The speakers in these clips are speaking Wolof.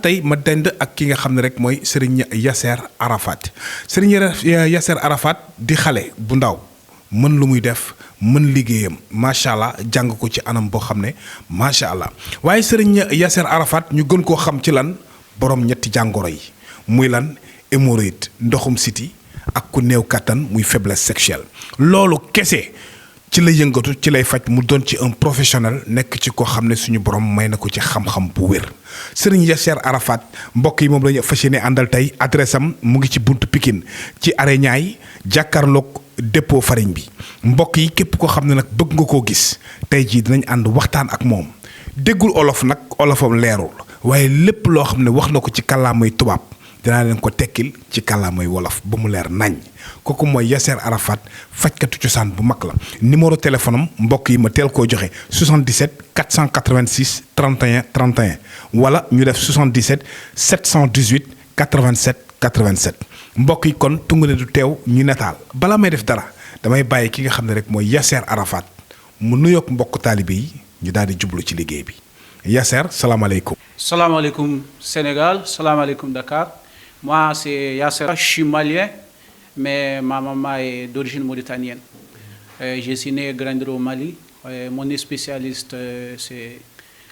tey ma dend ak ki nga xam ne rek mooy Serigne Yasser Arafat Serigne Yasser Arafat di xale bu ndaw mën lu muy def mën liggéeyam macha allah jàng ko ci anam boo xam ne macha allah waaye Serigne Yasser Arafat ñu gën koo xam ci lan borom ñetti jàngoro yi muy lan hémorroïde ndoxum siti ak ku néew kattan muy faiblesse sexuelle loolu kese. ci la yëngatu ci lay faj mu doon ci un professionnel nekk ci koo xam ne suñu borom may na ko ci xam-xam bu wér Serigne Yasser Arafat mbokk yi moom la ñu fas yéene àndal tey adresse am mu ngi ci buntu Pikine ci arrêt Niayes jàkkaarloog dépôt farine bi mbokk yi képp koo xam ne nag bëgg nga koo gis tey jii dinañ ànd waxtaan ak moom déggul olof nag olofam leerul waaye lépp loo xam ne wax na ko ci kàllaamay tubaab dinaa leen ko tekkil ci kàllaamay wolof ba mu leer nañ kooku mooy Yasser Arafat fajkatu cosaan bu mag la numéro téléphone am mbokk yi ma teel koo joxe 77 486 31 31 wala ñu def 77 718 87 87 mbokk yi kon tungu ne du teew ñu netaal bala may def dara damay bàyyi ki nga xam ne rek mooy Yasser Arafat mu nuyoog mbokk taalibe yi ñu daal di jublu ci liggéey bi Yasser salaamaaleykum. Salaamaaleykum Sénégal, salaamaaleykum Dakar. Moi, c'est Yasser, je suis malien, mais ma maman est d'origine mauritanienne. Je suis né et grandi au Mali. Mon spécialiste, c'est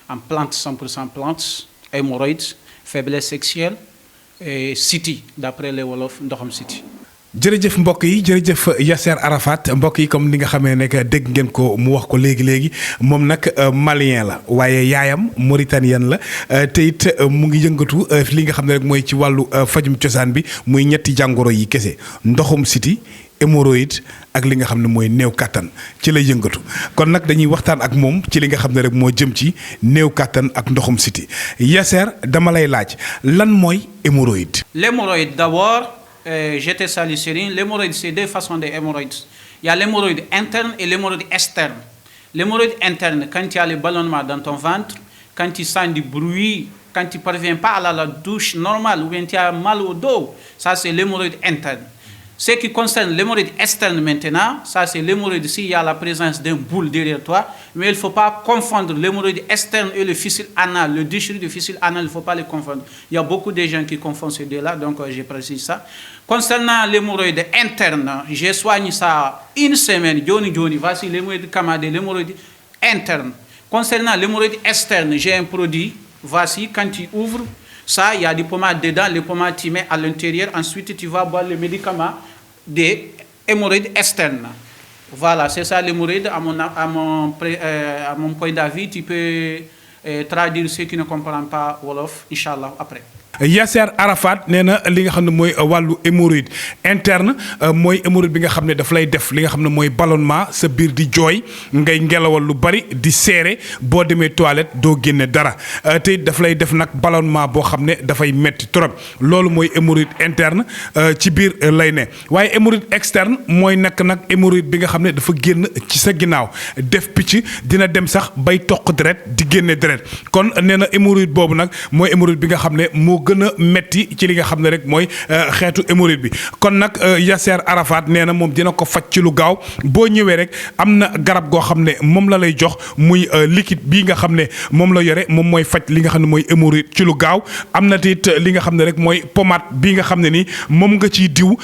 en plantes, 100% plantes, hémorroïdes, faiblesse sexuelle et city, d'après les Wolof, ndoxam city. jërëjëf mbokk yi jërëjëf Yasser Arafat mbokk yi comme ni nga xamee ne dégg ngeen ko mu wax ko léegi moom nag malien la waaye yaayam mauritanienne la te it mu ngi yëngatu li nga xam ne rek mooy ci wàllu fajum cosaan bi muy ñetti jàngoro yi kese ndoxum siti hémorroïde ak li nga xam ne mooy néew kàttan ci lay yëngatu kon nag dañuy waxtaan ak moom ci li nga xam ne rek moo jëm ci néew kàttan ak ndoxum siti Yasser dama lay laaj lan mooy hémorroïde. L'hémorroïde d'abord. J'étais salicérine. L'hémorroïde, c'est deux façons d'hémorroïdes. Il y a l'hémorroïde interne et l'hémorroïde externe. L'hémorroïde interne, quand il y a le ballonnement dans ton ventre, quand tu sens du bruit, quand tu ne parviens pas à la douche normale ou bien tu as mal au dos, ça c'est l'hémorroïde interne. Ce qui concerne l'hémorroïde externe maintenant, ça c'est l'hémorroïde s'il y a la présence d'un boule derrière toi, mais il ne faut pas confondre l'hémorroïde externe et le fistule anal, le déchirure du fistule anal, il ne faut pas les confondre. Il y a beaucoup de gens qui confondent ces deux-là, donc je précise ça. Concernant l'hémorroïde interne, j'ai soigné ça une semaine, Johnny, voici l'hémorroïde camadé, l'hémorroïde interne. Concernant l'hémorroïde externe, j'ai un produit, voici, quand tu ouvres, ça, il y a des pommades dedans, les pommades tu mets à l'intérieur, ensuite tu vas boire le médicament des hémorroïdes externes. Voilà, c'est ça l'hémorroïde. À mon point d'avis, tu peux traduire ceux qui ne comprennent pas Wolof, Inch'Allah, après. Yasser Arafat nee na li nga xam ne mooy wàllu hémorroïde interne mooy hémorroïde bi nga xam ne daf lay def li nga xam ne mooy ballonnement sa biir di jooy ngay ngelawal lu bari di seere boo demee toilette doo génne dara te daf lay def nag ballonnement boo xam ne dafay metti trop loolu mooy hémorroïde interne ci biir lay ne waaye hémorroïde externe mooy nekk nag hémorroïde bi nga xam ne dafa génn ci sa ginnaaw def picc dina dem sax bay toq deret di génne deret kon nee na hémorroïde boobu nag mooy hémorroïde bi nga xam ne moo gën a metti ci li nga xam ne rek mooy xeetu hémorroïde bi kon nag Yasser Arafat nee na moom dina ko faj ci lu gaaw boo ñëwee rek am na garab goo xam ne moom la lay jox muy liquide bii nga xam ne moom la yore moom mooy faj li nga xam ne mooy hémorroïde ci lu gaaw am na it li nga xam ne rek mooy pommade bii nga xam ne ni moom nga ciy diw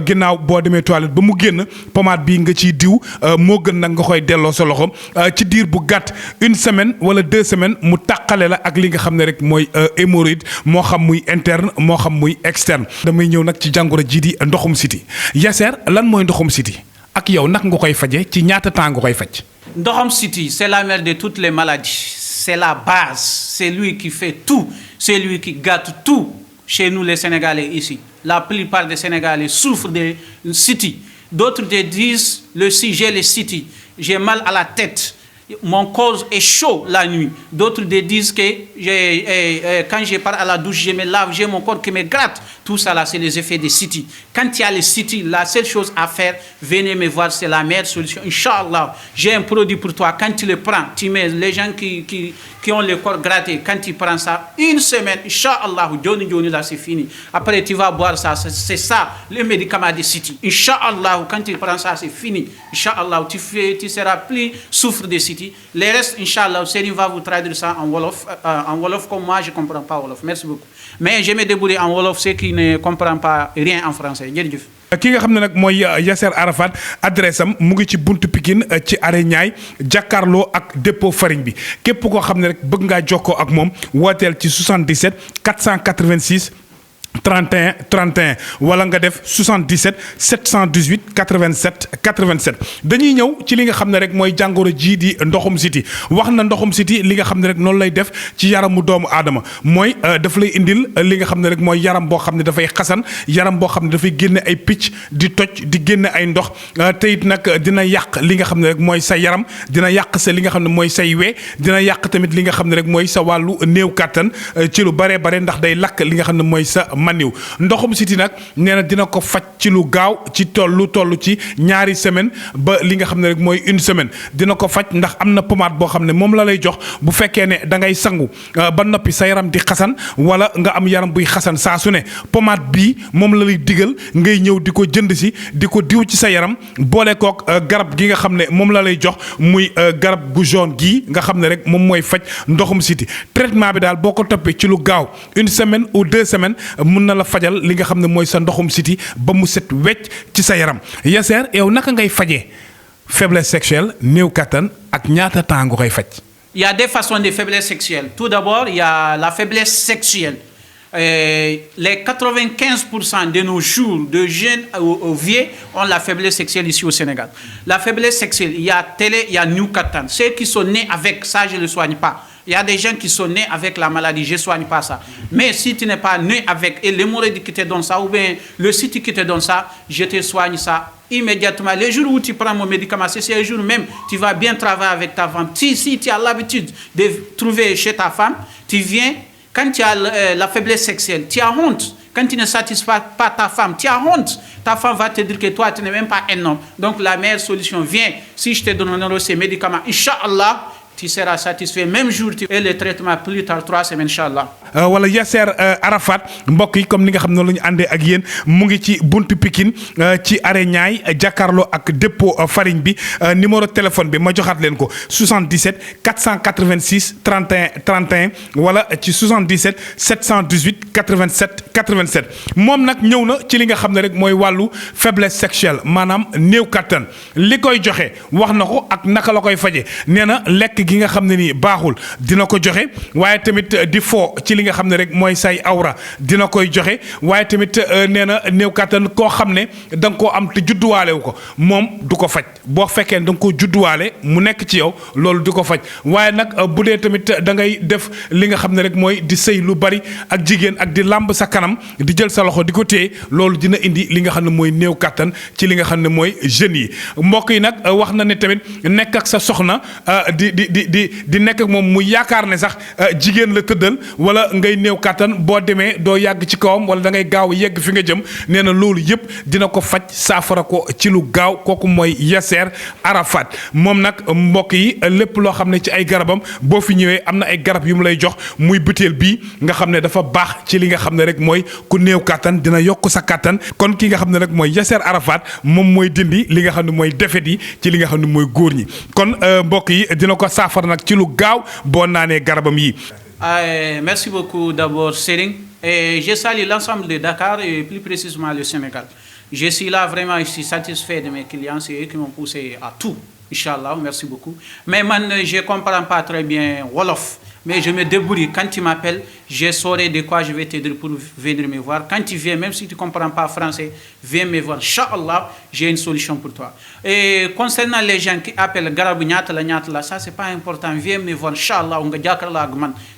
ginnaaw boo demee toilette ba mu génn pommade bii nga ciy diw moo gën nag nga koy delloo sa loxo ci diir bu gàtt une semaine wala 2 semaines mu tàqale la ak li nga xam ne rek mooy hémorroïde moo xam muy interne moo xam muy externe damay ñëw nag ci jàngoro ji di ndoxum siti Yasser lan mooy ndoxum siti ak yow nag nga koy faje ci ñaata temps nga koy faj. Ndoxam city, c'est la mère de toutes les maladies. C'est la base. C'est lui qui fait tout. C'est lui qui gâte tout chez nous les Sénégalais ici. La plupart des Sénégalais souffrent de city. D'autres disent le si j'ai le city, j'ai mal à la tête. Mon corps est chaud la nuit. D'autres disent que quand je pars à la douche, je me lave, j'ai mon corps qui me gratte. Tout ça là, c'est les effets des city. Quand il y a les city, la seule chose à faire, venez me voir, c'est la meilleure solution. Inch'Allah, j'ai un produit pour toi. Quand tu le prends, tu mets les gens qui ont le corps gratté, quand tu prends ça, une semaine, Inch'Allah, Johnny là, c'est fini. Après, tu vas boire ça. C'est ça, le médicament des city. Inch'Allah, quand tu prends ça, c'est fini. Inch'Allah, tu seras plus souffre des city. City. Les restes, Inch'Allah, Serigne va vous traduire ça en Wolof comme moi, je ne comprends pas Wolof. Merci beaucoup. Mais je me débrouille en Wolof, ceux qui ne comprennent pas rien en français. Jërëjëf. ki nga xam ne nag mooy Yasser Arafat adresse am mu ngi ci buntu Pikine ci arrêt Niayes jàkkaarloo ak dépôt farine bi képp koo xam ne rek bëgg ngaa jokkoo ak moom wooteel ci 77 486 31 31 wala nga def 77 718 87 87 dañuy ñëw ci li nga xam ne rek mooy jàngoro jii di ndoxum siti wax na ndoxum siti li nga xam ne rek noonu lay def ci yaramu doomu aadama mooy daf lay indil li nga xam ne rek mooy yaram boo xam ne dafay xasan yaram boo xam ne dafay génne ay picc di toj di génne ay ndox te it nag dina yàq li nga xam ne rek mooy sa yaram dina yàq sa li nga xam ne mooy say wee dina yàq tamit li nga xam ne rek mooy sa wàllu néew kàttan ci lu bare bare ndax day lakk li nga xam ne mooy sa maniw ndoxum siti nag nee na dina ko faj ci lu gaaw ci toll ci ñaari semaine ba li nga xam ne rek mooy une semaine dina ko faj ndax am na pommade boo xam ne moom la lay jox bu fekkee ne da ngay sangu ba noppi sa yaram di xasan wala nga am yaram buy xasan saa su ne pommade bii moom la lay digal ngay ñëw di ko jënd si di ko diw ci sa yaram boole kook garab gi nga xam ne moom la lay jox muy garab gu jaune gii nga xam ne rek moom mooy faj ndoxum siti traitement bi daal boo ko toppee ci lu gaaw une semaine ou 2 semaines mun na la fajal li nga xam ne mooy sa ndoxum siti ba mu set wecc ci sa yaram Yasser yow naka ngay fajee faiblesse sexuelle néew kattan ak ñaata temps nga koy faj. Il y a des façons de faiblesse sexuelle. Tout d'abord, il y a la faiblesse sexuelle. Les 95% de nos jours, de jeunes aux vieux, ont la faiblesse sexuelle ici au Sénégal. La faiblesse sexuelle, il y a télé, il y a new katan. Ceux qui sont nés avec ça, je ne le soigne pas. Il y a des gens qui sont nés avec la maladie, je ne soigne pas ça. Mais si tu n'es pas né avec, et l'hémorroïde qui te donne ça, ou bien le site qui te donne ça, je te soigne ça immédiatement. Le jour où tu prends mon médicament, c'est le jour même, tu vas bien travailler avec ta femme. Si tu as l'habitude de trouver chez ta femme, tu viens, quand tu as la faiblesse sexuelle, tu as honte. Quand tu ne satisfais pas ta femme, tu as honte. Ta femme va te dire que toi, tu n'es même pas un homme. Donc la meilleure solution, viens, si je te donne ces médicaments, Inch'Allah, tu seras satisfait même jour et le traitement plus tard 3 semaines Inch'Allah. wala Yasser Arafat mbokk yi comme ni nga xam ne la ñu àndee ak yéen mu ngi ci buntu Pikine ci arrêt Niayes jàkkaarloo ak dépôt farine bi numéro téléphone bi ma joxaat leen ko 77 486 31 31 wala ci 77 718 87 87 moom nag ñëw na ci li nga xam ne rek mooy wàllu faiblesse sexuelle maanaam néew kattan li koy joxe wax na ko ak naka la koy faje nee na lekk gi nga xam ne nii baaxul dina ko joxe waaye tamit di fo ci li nga xam ne rek mooy say awra dina koy joxe waaye tamit nee na néew kàttan koo xam ne da nga koo am te judduwaale wu ko moom du ko faj boo fekkee da nga koo judduwaale mu nekk ci yow loolu du ko faj waaye nag bu dee tamit da ngay def li nga xam ne rek mooy di sëy lu bari ak jigéen ak di làmb sa kanam di jël sa loxo di ko téye loolu dina indi li nga xam ne mooy néew kàttan ci li nga xam ne mooy jeunes yi mbokk yi nag wax na ne tamit nekk ak sa soxna di nekk ak moom mu yaakaar ne sax jigéen la tëddal wala ngay néew kàttan boo demee doo yàgg ci kawam wala da ngay gaaw yegg fi nga jëm nee na loolu yëpp dina ko faj saafara ko ci lu gaaw kooku mooy Yasser Arafat moom nag mbokk yi lépp loo xam ne ci ay garabam boo fi ñëwee am na ay garab yu mu lay jox muy butéel bii nga xam ne dafa baax ci li nga xam ne rek mooy ku néew kàttan dina yokk sa kàttan kon ki nga xam ne rek mooy Yasser Arafat moom mooy dindi li nga xam ne mooy defet yi ci li nga xam ne mooy góor ñi kon mbokk yi dina ko saafara nag ci lu gaaw boo naanee garabam yi. Merci beaucoup d'abord, Serigne. Et je salue l'ensemble de Dakar et plus précisément le Sénégal. Je suis là vraiment, je suis satisfait de mes clients, c'est eux qui m'ont poussé à tout. Inch'Allah, merci beaucoup. Mais moi, je ne comprends pas très bien Wolof. Mais je me débrouille. Quand tu m'appelles, je saurai de quoi je vais te dire pour venir me voir. Quand tu viens, même si tu ne comprends pas français, viens me voir. Inch'Allah, j'ai une solution pour toi. Et concernant les gens qui appellent Garabou Nyatala, ça, c'est pas important. Viens me voir. Inch'Allah,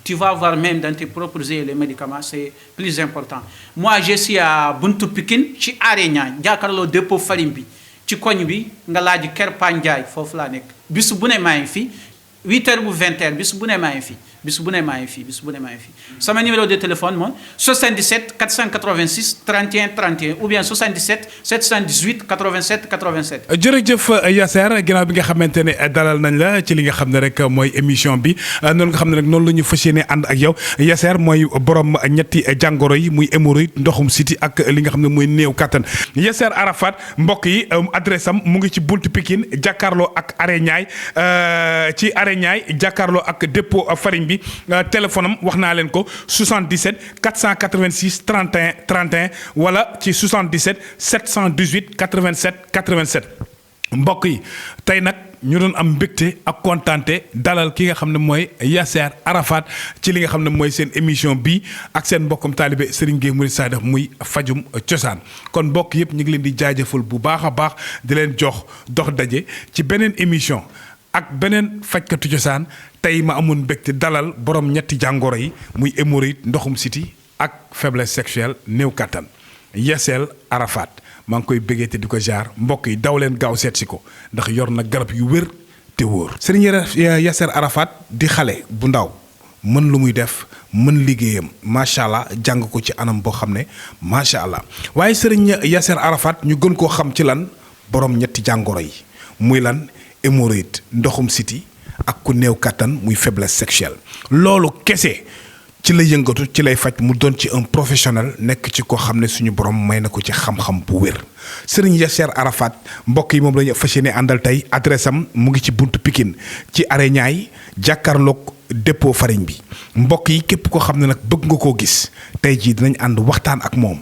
tu vas voir même dans tes propres yeux les médicaments. C'est plus important. Moi, je suis à Buntu Pikine, ci Arenya, Diakarlo dépôt Farimbi. Ci koñ bi nga laaj Kër Pandiaye foofu laa nekk bis bu ne maa ngi fi 8h bu 20h bis bu ne maa ngi fi bis bu ne maa ngi fii bis bu ne maa ngi fii sama numéro de téléphone mooy 77 486 31 31 ou bien 77 718 87 87. jërëjëf Yasser ginnaaw bi nga xamante ne dalal nañ la ci li nga xam ne rek mooy émission bi noonu nga xam ne rek noonu la ñu fas yéene ànd ak yow Yasser mooy borom ñetti jàngoro yi muy hémorroïde ndoxum siti ak li nga xam ne mooy néew kattan Yasser Arafat mbokk yi adresse am mu ngi ci buntu Pikine jàkkaarloo ak Aré Niayes ci Aré Niayes jàkkaarloo ak dépôt farine bi téléphone am wax naa leen ko 77 486 31 31 wala ci 77 718 87 87 mbokk yi tey nag ñu doon am mbégte ak kontaante dalal ki nga xam ne mooy Yasser Arafat ci li nga xam ne mooy seen émission bii ak seen mbokkam taalibe Serigne Gueye Mouride Sadikh muy fajum cosaan kon mbokk yëpp ñu ngi leen di jaajëfal bu baax a baax di leen jox dox daje ci beneen émission ak beneen fajkatu cosaan tey ma amoon mbégte dalal borom ñetti jàngoro yi muy hémorroïde ndoxum siti ak faiblesse sexuelle néew kattan Yasser Arafat maa ngi koy bëggee te di ko jaar mbokk yi daw leen gaaw seet si ko ndax yor na garab yu wér te wóor. Serigne Yasser Arafat di xale bu ndaw mën lu muy def mën liggéeyam macha allah jàng ko ci anam boo xam ne macha allah waaye Serigne Yasser Arafat ñu gën koo xam ci lan borom ñetti jàngoro yi muy lan hémorroïde ndoxum siti ak ku néew kattan muy faiblesse sexuelle loolu kese. ci la yëngatu ci lay faj mu doon ci un professionnel nekk ci koo xam ne suñu borom may na ko ci xam-xam bu wér Serigne Yasser Arafat mbokk yi moom la ñu fas yéene àndal tey adresse am mu ngi ci buntu Pikine ci Aré Niayes jàkkaarloog dépôt farine bi mbokk yi képp koo xam ne nag bëgg nga koo gis tey jii dinañ ànd waxtaan ak moom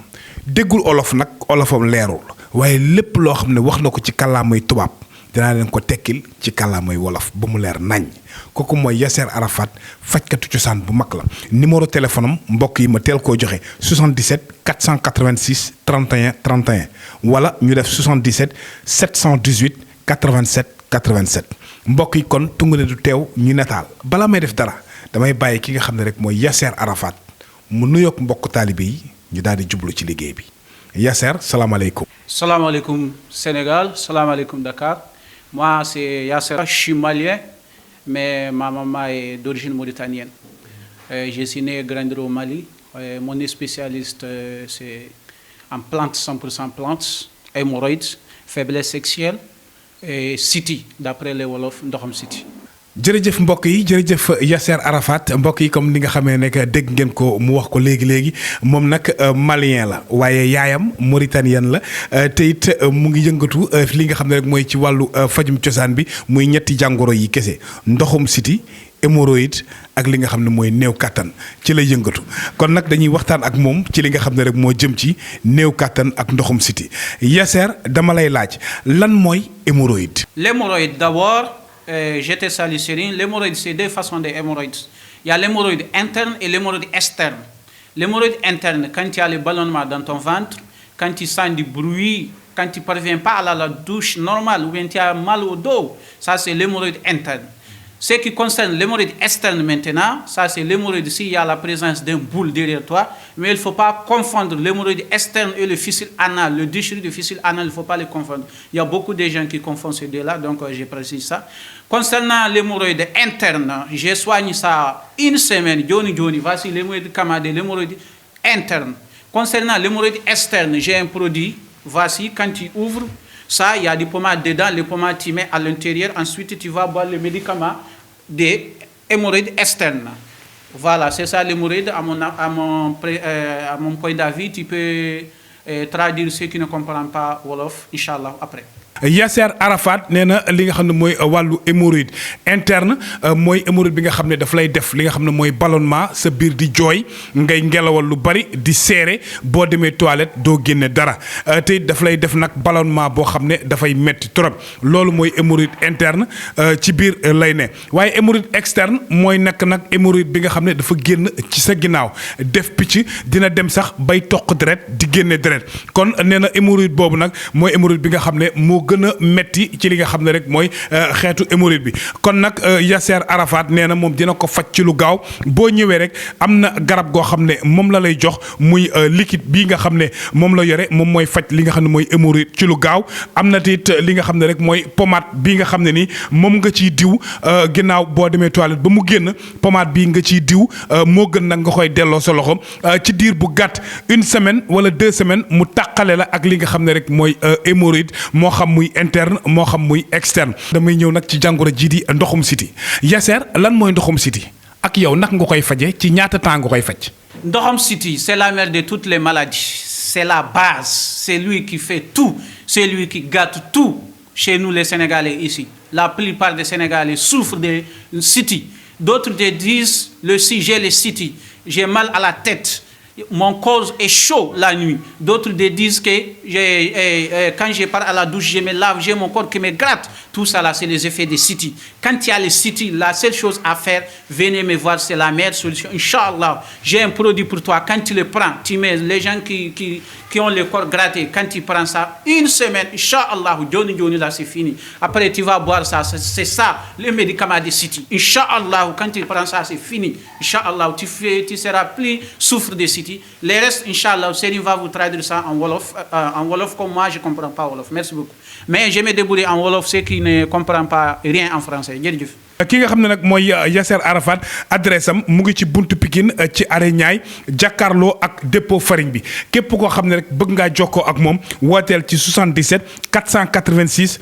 déggul olof nag olofam leerul waaye lépp loo xam ne wax na ko ci kàllaamay tubaab dinaa leen ko tekkil ci kàllaamay wolof ba mu leer nañ kooku mooy Yasser Arafat fajkatu cosaan bu mag la numéro téléphone am mbokk yi ma teel koo joxe 77 486 31 31 wala ñu def 77 718 87 87 mbokk yi kon tungu ne du teew ñu nataal bala may def dara damay bàyyi ki nga xam ne rek mooy Yasser Arafat mu nuyoog mbokk taalibe yi ñu daal di jublu ci liggéey bi Yasser salaamaaleykum. Salaamaaleykum Sénégal, salaamaaleykum Dakar. Moi, c'est Yasser, je suis malien, mais ma maman est d'origine mauritanienne. Je suis né et grandi au Mali. Mon spécialiste, c'est en plantes, 100% plantes, hémorroïdes, faiblesse sexuelle et siti, d'après les Wolof, ndoxam siti. jërëjëf mbokk yi jërëjëf Yasser Arafat mbokk yi comme ni nga xamee ne dégg ngeen ko mu wax ko léegi moom nag malien la waaye yaayam mauritanienne la te it mu ngi yëngatu li nga xam ne rek mooy ci wàllu fajum cosaan bi muy ñetti jàngoro yi kese ndoxum siti hémorroïde ak li nga xam ne mooy néew kattan ci lay yëngatu kon nag dañuy waxtaan ak moom ci li nga xam ne rek moo jëm ci néew kattan ak ndoxum siti Yasser dama lay laaj lan mooy hémorroïde. L'hémorroïde d'abord. J'étais salicérine. L'hémorroïde, c'est deux façons d'hémorroïdes. Il y a l'hémorroïde interne et l'hémorroïde externe. L'hémorroïde interne, quand il y a le ballonnement dans ton ventre, quand tu sens du bruit, quand tu ne parviens pas à la douche normale ou bien tu as mal au dos, ça c'est l'hémorroïde interne. Ce qui concerne l'hémorroïde externe maintenant, ça c'est l'hémorroïde s'il y a la présence d'un boule derrière toi, mais il ne faut pas confondre l'hémorroïde externe et le fistule anal, le déchirure du fistule anal, il ne faut pas les confondre. Il y a beaucoup de gens qui confondent ces deux-là, donc je précise ça. Concernant l'hémorroïde interne, j'ai soigné ça une semaine, Johnny, voici l'hémorroïde camadé, l'hémorroïde interne. Concernant l'hémorroïde externe, j'ai un produit, voici, quand tu ouvres, ça, il y a des pommades dedans, les pommades tu mets à l'intérieur, ensuite tu vas boire le médicament des hémorroïdes externes. Voilà, c'est ça l'hémorroïde. À mon point d'avis, tu peux traduire ceux qui ne comprennent pas Wolof, Inch'Allah, après. Yasser Arafat nee na li nga xam ne mooy wàllu hémorroïde interne mooy hémorroïde bi nga xam ne daf lay def li nga xam ne mooy ballonnement sa biir di jooy ngay ngelawal lu bari di seere boo demee toilette doo génne dara te daf lay def nag ballonnement boo xam ne dafay metti trop loolu mooy hémorroïde interne ci biir lay ne waaye hémorroïde externe mooy nekk nag hémorroïde bi nga xam ne dafa génn ci sa ginnaaw def picc dina dem sax bay toq deret di génne deret kon nee na hémorroïde boobu nag mooy hémorroïde bi nga xam ne moo gën a metti ci li nga xam ne rek mooy xeetu hémorroïde bi kon nag Yasser Arafat nee na moom dina ko faj ci lu gaaw boo ñëwee rek am na garab goo xam ne moom la lay jox muy liquide bii nga xam ne moom la yore moom mooy faj li nga xam ne mooy hémorroïde ci lu gaaw am na it li nga xam ne rek mooy pommade bii nga xam ne ni moom nga ciy diw ginnaaw boo demee toilette ba mu génn pommade bii nga ciy diw moo gën nag nga koy delloo sa loxo ci diir bu gàtt 1 semaine wala 2 semaines mu tàqale la ak li nga xam ne rek mooy hémorroïde moo xam muy interne moo xam muy externe. damay ñëw nag ci jàngoro ji di ndoxum siti Yasser lan mooy ndoxum siti ak yow nag nga koy faje ci ñaata temps nga koy faj. Ndoxum siti, c'est la mère de toutes les maladies. C'est la base. C'est lui qui fait tout. C'est lui qui gâte tout chez nous les Sénégalais ici. La plupart des Sénégalais souffrent de siti. D'autres disent, j'ai le siti. J'ai mal à la tête. Mon corps est chaud la nuit. D'autres disent que quand je pars à la douche, je me lave, j'ai mon corps qui me gratte. Tout ça là, c'est les effets des siti. Quand il y a les siti, la seule chose à faire, venez me voir, c'est la meilleure solution. Inch'Allah, j'ai un produit pour toi. Quand tu le prends, tu mets les gens qui ont le corps gratté, quand tu prends ça, 1 semaine, Inch'Allah, Johnny là, c'est fini. Après, tu vas boire ça. C'est ça, le médicament des siti. Inch'Allah, quand tu prends ça, c'est fini. Inch'Allah, tu seras plus souffre de siti. Les restes, Inch'Allah, Serigne va vous traduire ça en Wolof comme moi, je ne comprends pas Wolof. Merci beaucoup. Mais je me débrouille en Wolof, ceux qui ne comprennent pas rien en français. Jërëjëf. ki nga xam ne nag mooy Yasser Arafat adresse am mu ngi ci buntu Pikine ci arrêt Niayes jàkkaarloo ak dépôt farine bi képp koo xam ne rek bëgg ngaa jokkoo ak moom wooteel ci 77 486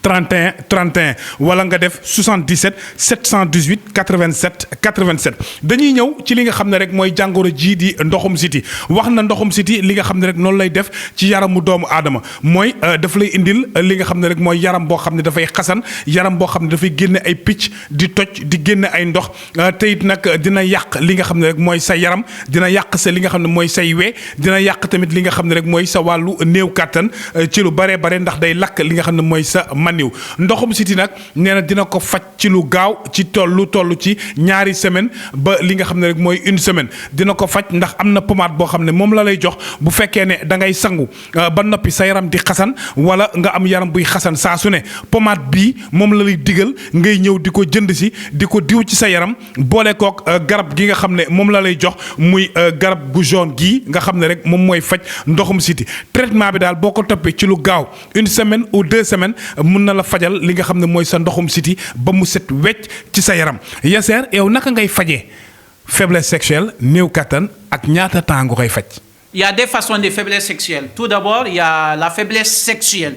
31 31 wala nga def 77 718 87 87 dañuy ñëw ci li nga xam ne rek mooy jàngoro jii di ndoxum siti wax na ndoxum siti li nga xam ne rek noonu lay def ci yaramu doomu aadama mooy daf lay indil li nga xam ne rek mooy yaram boo xam ne dafay xasan yaram boo xam ne dafay génne ay picc di toj di génne ay ndox te it nag dina yàq li nga xam ne rek mooy sa yaram dina yàq sa li nga xam ne mooy say wee dina yàq tamit li nga xam ne rek mooy sa wàllu néew kàttan ci lu bare bare ndax day lakk li nga xam ne mooy sa maniw ndoxum siti nag nee na dina ko faj ci lu gaaw ci toll ci 2 semaines ba li nga xam ne rek mooy 1 semaine dina ko faj ndax am na pommade boo xam ne moom la lay jox bu fekkee ne da ngay sangu ba noppi sa yaram di xasan wala nga am yaram buy xasan saa su ne pommade bii moom la lay digal ngay ñëw di ko jënd si di ko diw ci sa yaram boole kook garab gi nga xam ne moom la lay jox muy garab gu jaune gii nga xam ne rek moom mooy faj ndoxum siti traitement bi daal boo ko toppee ci lu gaaw 1 semaine ou 2 semaines mun na la fajal li nga xam ne mooy sa ndoxum siti ba mu set wecc ci sa yaram Yasser yow naka ngay fajee faiblesse sexuelle néew kattan ak ñaata temps nga koy faj. Il y a des façons de faiblesse sexuelle. Tout d'abord, il y a la faiblesse sexuelle.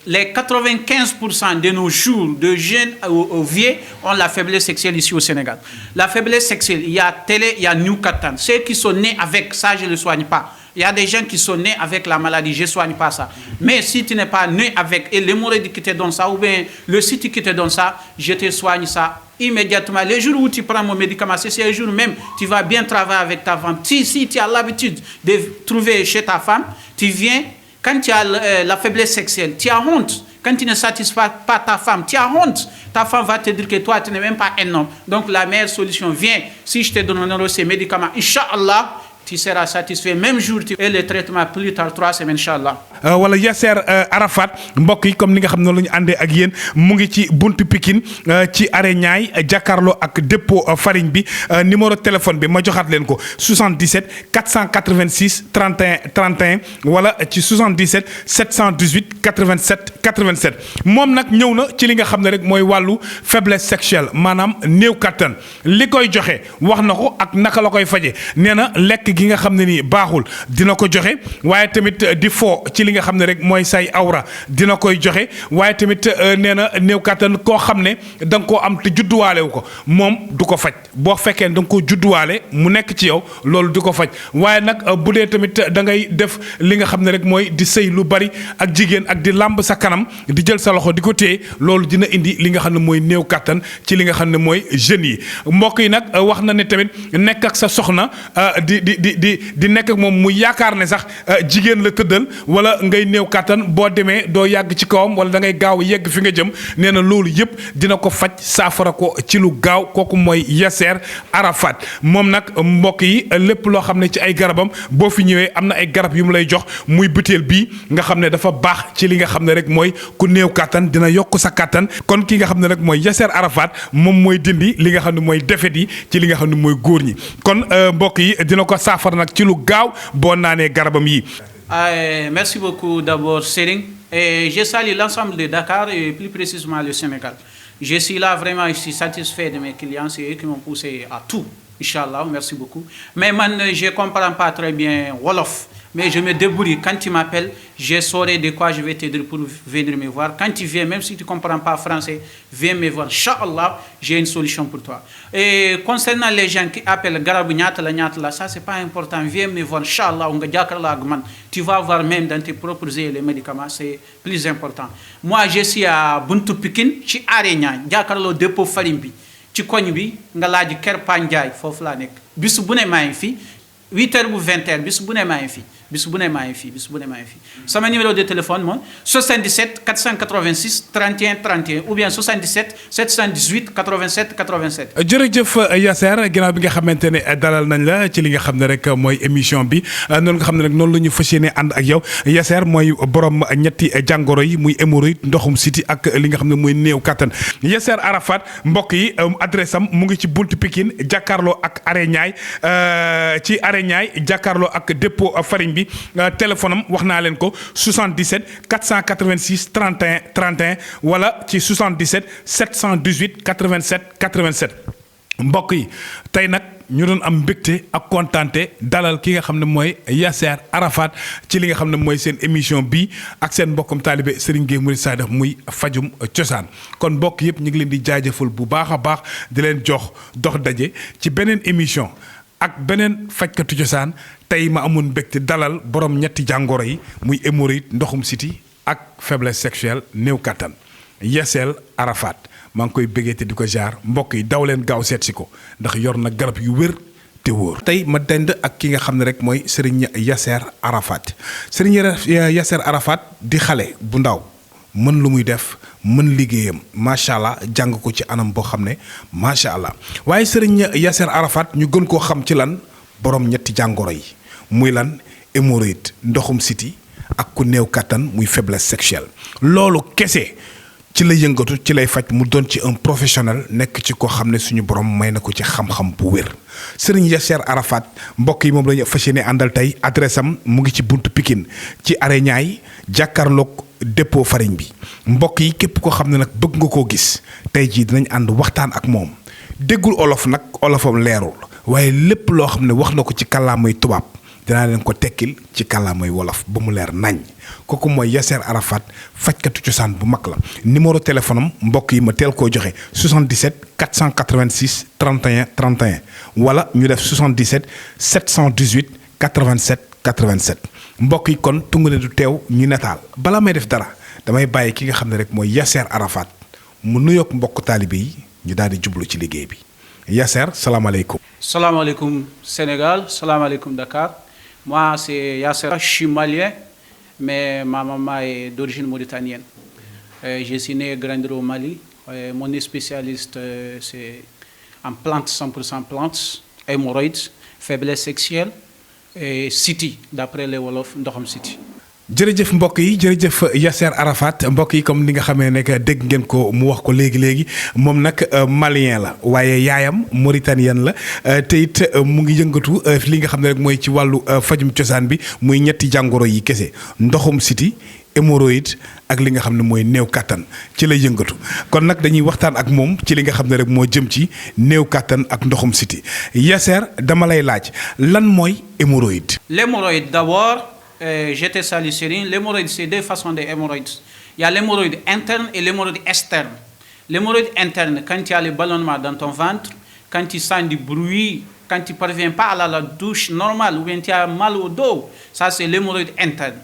Les 95% de nos jours, de jeunes aux vieux, ont la faiblesse sexuelle ici au Sénégal. La faiblesse sexuelle, il y a télé, il y a New Katan. Ceux qui sont nés avec ça, je ne le soigne pas. Il y a des gens qui sont nés avec la maladie, je ne soigne pas ça. Mais si tu n'es pas né avec, et l'hémorroïde qui te donne ça, ou bien le site qui te donne ça, je te soigne ça immédiatement. Les jours où tu prends mon médicament, c'est les jours même, tu vas bien travailler avec ta femme. Si tu as l'habitude de trouver chez ta femme, tu viens, quand tu as la faiblesse sexuelle, tu as honte. Quand tu ne satisfais pas ta femme, tu as honte. Ta femme va te dire que toi, tu n'es même pas un homme. Donc la meilleure solution, viens, si je te donne ces médicaments, Inch'Allah, tu seras satisfait même jour et le traitement plus tard 3 semaines Inch'Allah. wala Yasser Arafat mbokk yi comme ni nga xam ne la ñu àndee ak yéen mu ngi ci buntu Pikine ci arrêt Niayes jàkkaarloo ak dépôt farine bi numéro téléphone bi ma joxaat leen ko 77 486 31 31 wala ci 77 718 87 87 moom nag ñëw na ci li nga xam ne rek mooy wàllu faiblesse sexuelle maanaam néew kattan li koy joxe wax na ko ak naka la koy faje nee na lekk gi nga xam ne nii baaxul dina ko joxe waaye tamit di fo ci li nga xam ne rek mooy say awra dina koy joxe waaye tamit nee na néew kàttan koo xam ne da nga koo am te judduwaale wu ko moom du ko faj boo fekkee da nga koo judduwaale mu nekk ci yow loolu du ko faj waaye nag bu dee tamit da ngay def li nga xam ne rek mooy di sëy lu bari ak jigéen ak di làmb sa kanam di jël sa loxo di ko téye loolu dina indi li nga xam ne mooy néew kàttan ci li nga xam ne mooy jeunes yi mbokk yi nag wax na ne tamit nekk ak sa soxna di nekk ak moom mu yaakaar ne sax jigéen la tëddal wala wala ngay néew kàttan boo demee doo yàgg ci kawam wala da ngay gaaw yegg fi nga jëm nee na loolu yëpp dina ko faj saafara ko ci lu gaaw kooku mooy Yasser Arafat moom nag mbokk yi lépp loo xam ne ci ay garabam boo fi ñëwee am na ay garab yu mu lay jox muy butéel bii nga xam ne dafa baax ci li nga xam ne rek mooy ku néew kàttan dina yokk sa kàttan kon ki nga xam ne rek mooy Yasser Arafat moom mooy dindi li nga xam ne mooy defet yi ci li nga xam ne mooy góor ñi kon mbokk yi dina ko saafara nag ci lu gaaw boo naanee garabam yi. Merci beaucoup d'abord Serigne et je salue l'ensemble de Dakar et plus précisément le Sénégal. Je suis là vraiment, je suis satisfait de mes clients, c'est eux qui m'ont poussé à tout. Inch'Allah, merci beaucoup. Mais man, je ne comprends pas très bien Wolof. Mais je me débrouille. Quand tu m'appelles, je saurai de quoi je vais t'aider pour venir me voir. Quand tu viens, même si tu ne comprends pas français, viens me voir. Inch'Allah, j'ai une solution pour toi. Et concernant les gens qui appellent Garab Nyatala, ça, c'est pas important. Viens me voir. Inch'Allah, tu vas voir même dans tes propres yeux les médicaments, c'est plus important. Moi, je suis à Buntu Pikin, je suis à Arenya, Diakarlo dépôt Farimbi. Tu connais bi, nga laaj Ker Pandiaye, fofu la nek. Bisu bu ne maa ngi fi 8h ou 20h, bisu bu ne maa ngi fi. Bisu bu ne maa ngi fi, bisu bu ne maa ngi fi. Sama numéro de téléphone moi 77 486 31 31 ou bien 77 718 87 87. jërëjëf Yasser ginnaaw bi nga xamante ne dalal nañ la ci li nga xam ne rek mooy émission bi noonu nga xam ne rek noonu la ñu fas yéene ànd ak yow Yasser mooy borom ñetti jàngoro yi muy hémorroïde ndoxum siti ak li nga xam ne mooy néew kattan Yasser Arafat mbokk yi adresse am mu ngi ci buntu Pikine jàkkaarloo ak Areñaay ci Areñaay jàkkaarloo ak dépôt farine bi téléphone am wax naa leen ko 77 486 31 31 wala ci 77 718 87 87 mbokk yi tey nag ñu doon am mbégte ak kontaante dalal ki nga xam ne mooy Yasser Arafat ci li nga xam ne mooy seen émission bi ak seen mbokkum taalibe Serigne Gueye Mouride Sadikh muy fajum cosaan kon mbokk yëpp ñu ngi leen di jaajëfal bu baax a baax di leen jox dox daje ci beneen émission ak beneen fajkatu cosaan tey ma amoon mbégte dalal borom ñetti jàngoro yi muy hémorroïde ndoxum siti ak faiblesse sexuelle néew kattan Yasser Arafat maa ngi koy bëggee te di ko jaar mbokk yi daw leen gaaw seet si ko ndax yor na garab yu wér te wóor. tey ma dend ak ki nga xam ne rek mooy Serigne Yasser Arafat Serigne Yasser Arafat di xale bu ndaw mën lu muy def mën liggéeyam macha allah jàng ko ci anam boo xam ne macha allah waaye Serigne Yasser Arafat ñu gën koo xam ci lan borom ñetti jàngoro yi muy lan hémorroïde ndoxum siti ak ku néew kattan muy faiblesse sexuelle loolu kese. ci la yëngatu ci lay faj mu doon ci un professionnel nekk ci koo xam ne suñu borom may na ko ci xam-xam bu wér Serigne Yasser Arafat mbokk yi moom la ñu fas yéene àndal tey adresse am mu ngi ci buntu Pikine ci Areñaay jàkkaarloog dépôt farine bi mbokk yi képp koo xam ne nag bëgg nga koo gis tey jii dinañ ànd waxtaan ak moom déggul olof nag olofam leerul waaye lépp loo xam ne wax na ko ci kàllaamay tubaab dinaa leen ko tekkil ci kàllaamay wolof ba mu leer nañ kooku mooy Yasser Arafat fajkatu cosaan bu mag la numéro téléphone am mbokk yi ma teel koo joxe 77 486 31 31 wala ñu def 77 718 87 87 mbokk yi kon tungu ne du teew ñu netaal bala may def dara damay bàyyi ki nga xam ne rek mooy Yasser Arafat mu nuyoog mbokk taalibe yi ñu daal di jublu ci liggéey bi Yasser salaamaaleykum. Salaamaaleykum Sénégal, salaamaaleykum Dakar. Moi, c'est Yasser, je suis malien, mais ma maman est d'origine mauritanienne. Je suis né et grandi au Mali. Mon spécialiste, c'est en plantes, 100% plantes, hémorroïdes, faiblesse sexuelle et city, d'après les Wolof, Ndoxam City. jërëjëf mbokk yi jërëjëf Yasser Arafat mbokk yi comme ni nga xamee ne dégg ngeen ko mu wax ko léegi moom nag malien la waaye yaayam mauritanienne la te it mu ngi yëngatu li nga xam ne rek mooy ci wàllu fajum cosaan bi muy ñetti jàngoro yi kese ndoxum siti hémorroïde ak li nga xam ne mooy néew kattan ci lay yëngatu kon nag dañuy waxtaan ak moom ci li nga xam ne rek moo jëm ci néew kattan ak ndoxum siti Yasser dama lay laaj lan mooy hémorroïde. L'hémorroïde d'abord. J'étais salicérine. L'hémorroïde, c'est deux façons d'hémorroïdes. Il y a l'hémorroïde interne et l'hémorroïde externe. L'hémorroïde interne, quand il y a le ballonnement dans ton ventre, quand tu sens du bruit, quand tu ne parviens pas à la douche normale ou bien tu as mal au dos, ça c'est l'hémorroïde interne.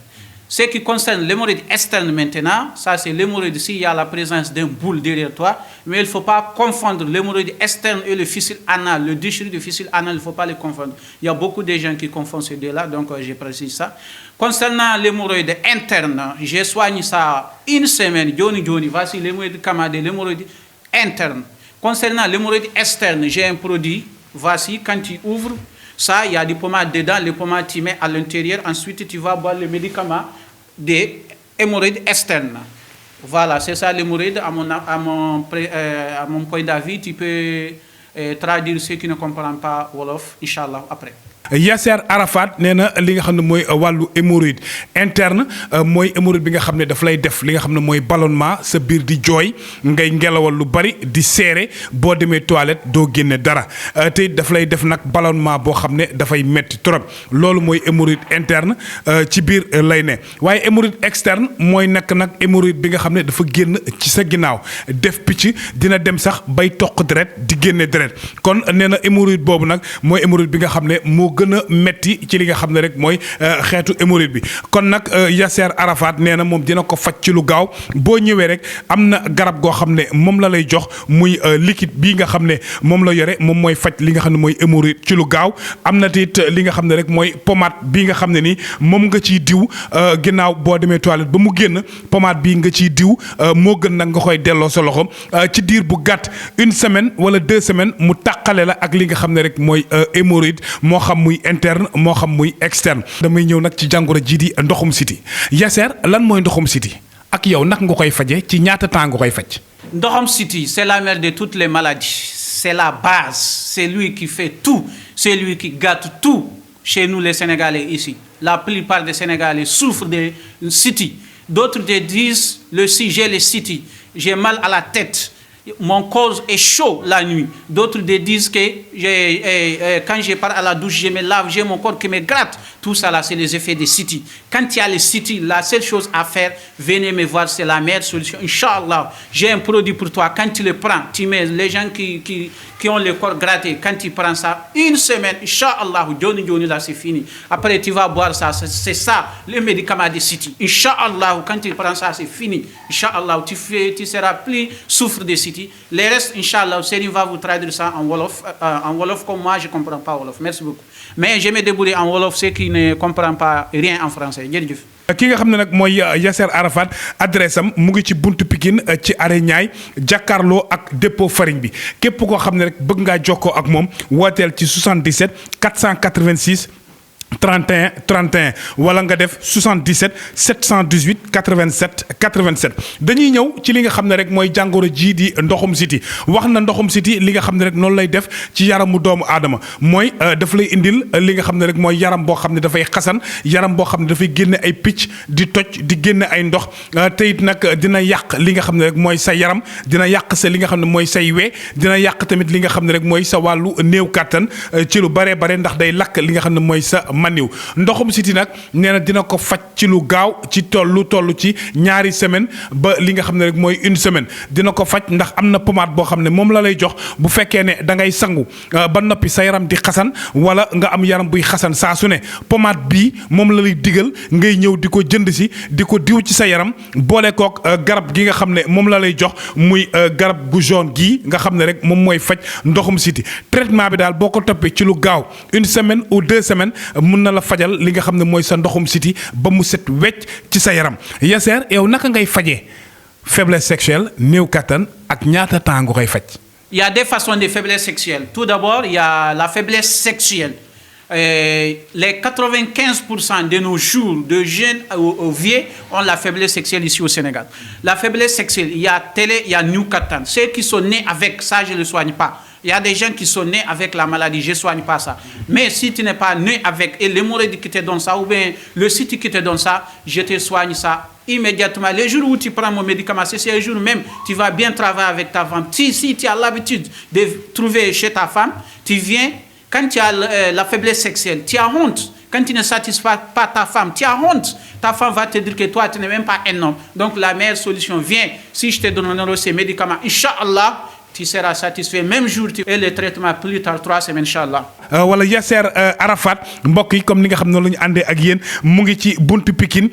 Ce qui concerne l'hémorroïde externe maintenant, ça c'est l'hémorroïde s'il y a la présence d'un boule derrière toi, mais il ne faut pas confondre l'hémorroïde externe et le fistule anal, le déchirure du fistule anal, il ne faut pas les confondre. Il y a beaucoup de gens qui confondent ces deux-là, donc je précise ça. Concernant l'hémorroïde interne, j'ai soigné ça une semaine, Johnny, voici l'hémorroïde camadé, l'hémorroïde interne. Concernant l'hémorroïde externe, j'ai un produit, voici, quand tu ouvres, ça, il y a des pommades dedans, les pommades tu mets à l'intérieur, ensuite tu vas boire le médicament des hémorroïdes externes. Voilà, c'est ça l'hémorroïde. À mon point d'avis, tu peux traduire ceux qui ne comprennent pas Wolof, Inch'Allah, après. Yasser Arafat nee na li nga xam ne mooy wàllu hémorroïde interne mooy hémorroïde bi nga xam ne daf lay def li nga xam ne mooy ballonnement sa biir di jooy ngay ngelawal lu bari di seere boo demee toilette doo génne dara te daf lay def nag ballonnement boo xam ne dafay metti trop loolu mooy hémorroïde interne ci biir lay ne waaye hémorroïde externe mooy nekk nag hémorroïde bi nga xam ne dafa génn ci sa ginnaaw def picc dina dem sax bay toq deret di génne deret kon nee na hémorroïde boobu nag mooy hémorroïde bi nga xam ne moo gën a metti ci li nga xam ne rek mooy xeetu hémorroïde bi kon nag Yasser Arafat nee na moom dina ko faj ci lu gaaw boo ñëwee rek am na garab goo xam ne moom la lay jox muy liquide bii nga xam ne moom la yore moom mooy faj li nga xam ne mooy hémorroïde ci lu gaaw am na it li nga xam ne rek mooy pommade bii nga xam ne ni moom nga ciy diw ginnaaw boo demee toilette ba mu génn pommade bii nga ciy diw moo gën nag nga koy delloo sa loxo ci diir bu gàtt une semaine wala 2 semaines mu tàqale la ak li nga xam ne rek mooy hémorroïde moo xam muy interne moo xam muy externe damay ñëw nag ci jàngoro ji di ndoxum siti Yasser lan mooy ndoxum siti ak yow nag nga koy faje ci ñaata temps nga koy faj. Ndoxum siti c'est la mère de toutes les maladies, c'est la base, c'est lui qui fait tout, c'est lui qui gâte tout chez nous les Sénégalais ici. La plupart des Sénégalais souffrent de siti. D'autres disent j'ai le siti, j'ai mal à la tête. Mon corps est chaud la nuit. D'autres disent que quand je pars à la douche, je me lave, j'ai mon corps qui me gratte. Tout ça là, c'est les effets des siti. Quand il y a les siti, la seule chose à faire, venez me voir, c'est la meilleure solution. Inch'Allah, j'ai un produit pour toi. Quand tu le prends, tu mets les gens qui ont le corps gratté, quand tu prends ça, une semaine, Inch'Allah, Johnny là, c'est fini. Après, tu vas boire ça. C'est ça, le médicament des siti. Inch'Allah, quand tu prends ça, c'est fini. Inch'Allah, tu seras plus souffre des siti. Les restes, Inch'Allah, Serigne va vous traduire ça en Wolof comme moi, je ne comprends pas Wolof. Merci beaucoup. Mais je me débrouille en Wolof, ceux qui ne comprennent pas rien en français. Jërëjëf. ki nga xam ne nag mooy Yasser Arafat adresse am mu ngi ci buntu Pikine ci arrêt Niayes jàkkaarloo ak dépôt farine bi képp koo xam ne rek bëgg ngaa jokkoo ak moom wooteel ci 77 486 31 31 wala nga def 77 718 87 87 dañuy ñëw ci li nga xam ne rek mooy jàngoro jii di ndoxum siti wax na ndoxum siti li nga xam ne rek noonu lay def ci yaramu doomu aadama mooy daf lay indil li nga xam ne rek mooy yaram boo xam ne dafay xasan yaram boo xam ne dafay génne ay picc di toj di génne ay ndox te it nag dina yàq li nga xam ne rek mooy sa yaram dina yàq sa li nga xam ne mooy say wee dina yàq tamit li nga xam ne rek mooy sa wàllu néew kàttan ci lu bare bare ndax day lakk li nga xam ne mooy sa maniw ndoxum siti nag nee na dina ko faj ci lu gaaw ci toll ci ñaari semaine ba li nga xam ne rek mooy une semaine dina ko faj ndax am na pommade boo xam ne moom la lay jox bu fekkee ne da ngay sangu ba noppi sa yaram di xasan wala nga am yaram buy xasan saa su ne pommade bii moom la lay digal ngay ñëw di ko jënd si di ko diw ci sa yaram boole kook garab gi nga xam ne moom la lay jox muy garab gu jaune gii nga xam ne rek moom mooy faj ndoxum siti traitement bi daal boo ko toppee ci lu gaaw une semaine ou 2 semaines mun na la fajal li nga xam ne mooy sa ndoxum siti ba mu set wecc ci sa yaram Yasser yow naka ngay fajee faiblesse sexuelle néew kattan ak ñaata temps nga koy faj. Il y a des façons de faiblesse sexuelle. Tout d'abord, il y a la faiblesse sexuelle. Les 95% de nos jours, de jeunes aux vieux, ont la faiblesse sexuelle ici au Sénégal. La faiblesse sexuelle, il y a télé, il y a new katan. Ceux qui sont nés avec ça, je ne le soigne pas. Il y a des gens qui sont nés avec la maladie, je ne soigne pas ça. Mais si tu n'es pas né avec, et l'hémorroïde qui te donne ça, ou bien le site qui te donne ça, je te soigne ça immédiatement. Le jour où tu prends mon médicament, c'est le jour même, tu vas bien travailler avec ta femme. Si tu as l'habitude de trouver chez ta femme, tu viens, quand tu as la faiblesse sexuelle, tu as honte. Quand tu ne satisfais pas ta femme, tu as honte. Ta femme va te dire que toi, tu n'es même pas un homme. Donc la meilleure solution, viens, si je te donne ces médicaments, Inch'Allah, tu seras satisfait même jour et le traitement plus tard 3 semaines, Inch'Allah. wala Yasser Arafat mbokk yi comme ni nga xam ne la ñu àndee ak yéen mu ngi ci buntu Pikine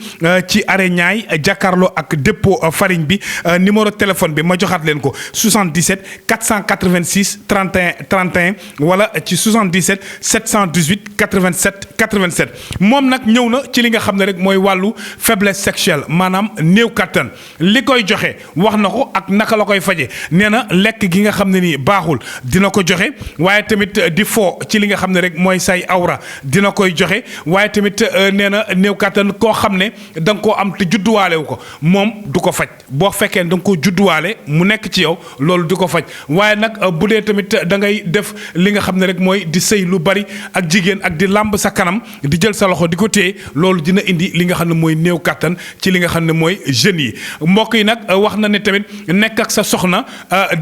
ci arrêt Niayes jàkkaarloo ak dépôt farine bi numéro téléphone bi ma joxaat leen ko 77 486 31 31 wala ci 77 718 87 87 moom nag ñëw na ci li nga xam ne rek mooy wàllu faiblesse sexuelle maanaam néew kattan li koy joxe wax na ko ak naka la koy faje nee na lekk gi nga xam ne nii baaxul dina ko joxe waaye tamit di fo ci li nga xam ne rek mooy say awra dina koy joxe waaye tamit nee na néew kattan koo xam ne da nga koo am te judduwaale wu ko moom du ko faj boo fekkee da nga koo judduwaale mu nekk ci yow loolu du ko faj waaye nag bu dee tamit da ngay def li nga xam ne rek mooy di sëy lu bari ak jigéen ak di làmb sa kanam di jël sa loxo di ko téye loolu dina indi li nga xam ne mooy néew kattan ci li nga xam ne mooy jeunes yi mbokk yi nag wax na ne tamit nekk ak sa soxna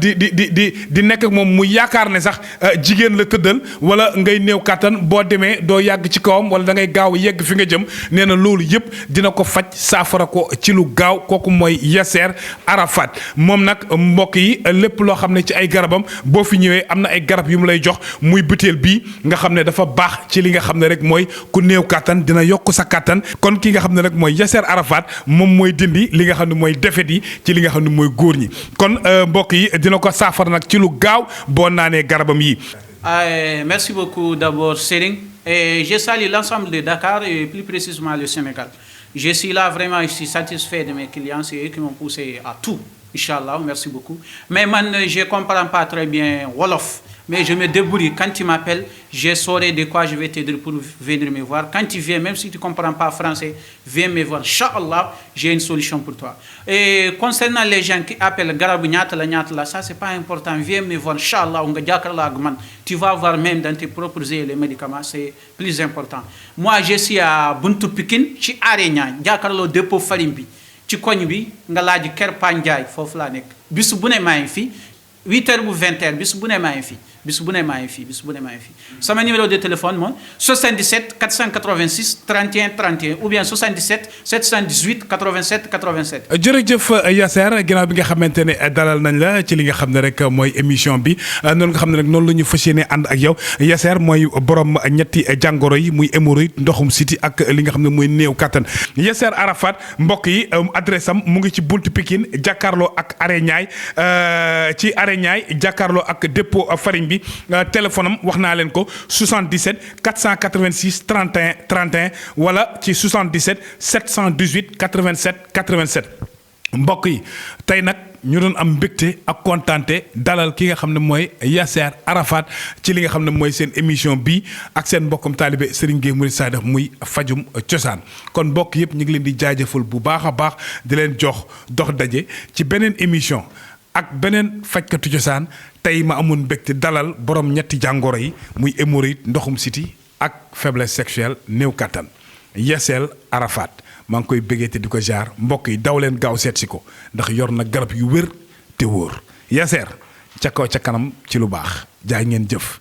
di nekk ak moom mu yaakaar ne sax jigéen la tëddal wala ngay néew kattan boo demee doo yàgg ci kawam wala da ngay gaaw yegg fi nga jëm nee na loolu yëpp dina ko faj saafara ko ci lu gaaw kooku mooy Yasser Arafat moom nag mbokk yi lépp loo xam ne ci ay garabam boo fi ñëwee am na ay garab yu mu lay jox muy butéel bii nga xam ne dafa baax ci li nga xam ne rek mooy ku néew kattan dina yokk sa kattan kon ki nga xam ne rek mooy Yasser Arafat moom mooy dindi li nga xam ne mooy defet yi ci li nga xam ne mooy góor ñi kon mbokk yi dina ko saafara nag ci lu gaaw boo naanee garabam yi. Merci beaucoup d'abord Serigne et je salue l'ensemble de Dakar et plus précisément le Sénégal. Je suis là vraiment, je suis satisfait de mes clients, c'est eux qui m'ont poussé à tout. Inch'Allah, merci beaucoup. Mais moi, je ne comprends pas très bien Wolof. Mais je me débrouille. Quand tu m'appelles, je saurai de quoi je vais t'aider pour venir me voir. Quand tu viens, même si tu ne comprends pas français, viens me voir. Inch'Allah, j'ai une solution pour toi. Et concernant les gens qui appellent Garabou Nyatala, ça, c'est pas important. Viens me voir. Inch'Allah, tu vas voir même dans tes propres yeux les médicaments. C'est plus important. Moi, je suis à Buntu Pikine, je suis à Arena, Diakarlo dépôt Farimbi. Tu connais bi, nga laaj Ker Pandiaye, fofu la nek. Bisu bu ne maa ngi fi 8h ou 20h, bisu bu ne maa ngi fi. Bisu bu ne maa ngi fi, bisu bu ne maa ngi fi. Sama numéro de téléphone moi 77 486 31 31 ou bien 77 718 87 87. jërëjëf Yasser ginnaaw bi nga xamante ne dalal nañ la ci li nga xam ne rek mooy émission bi noonu nga xam ne rek noonu la ñu fas yéene ànd ak yow Yasser mooy borom ñetti jàngoro yi muy hémorroïde ndoxum siti ak li nga xam ne mooy néew kattan Yasser Arafat mbokk yi adresse am mu ngi ci buntu Pikine jàkkaarloo ak arrêt Niayes ci arrêt Niayes jàkkaarloo ak dépôt farine bi téléphone am wax naa leen ko 77 486 31 31 wala ci 77 718 87 87 mbokk yi tey nag ñu doon am mbégte ak kontaante dalal ki nga xam ne mooy Yasser Arafat ci li nga xam ne mooy seen émission bii ak seen mbokkam taalibe Serigne Gueye Mouride Sadikh muy fajum cosaan kon mbokk yëpp ñu ngi leen di jaajëfal bu baax a baax di leen jox dox daje ci beneen émission ak beneen fajkatu cosaan tey ma amoon mbégte dalal borom ñetti jàngoro yi muy hémorroïde ndoxum siti ak faiblesse sexuelle néew kattan Yasser Arafat maa ngi koy bëggee te di ko jaar mbokk yi daw leen gaaw seet si ko ndax yor na garab yu wér te wóor Yasser ca kaw ca kanam ci lu baax jaay ngeen jëf.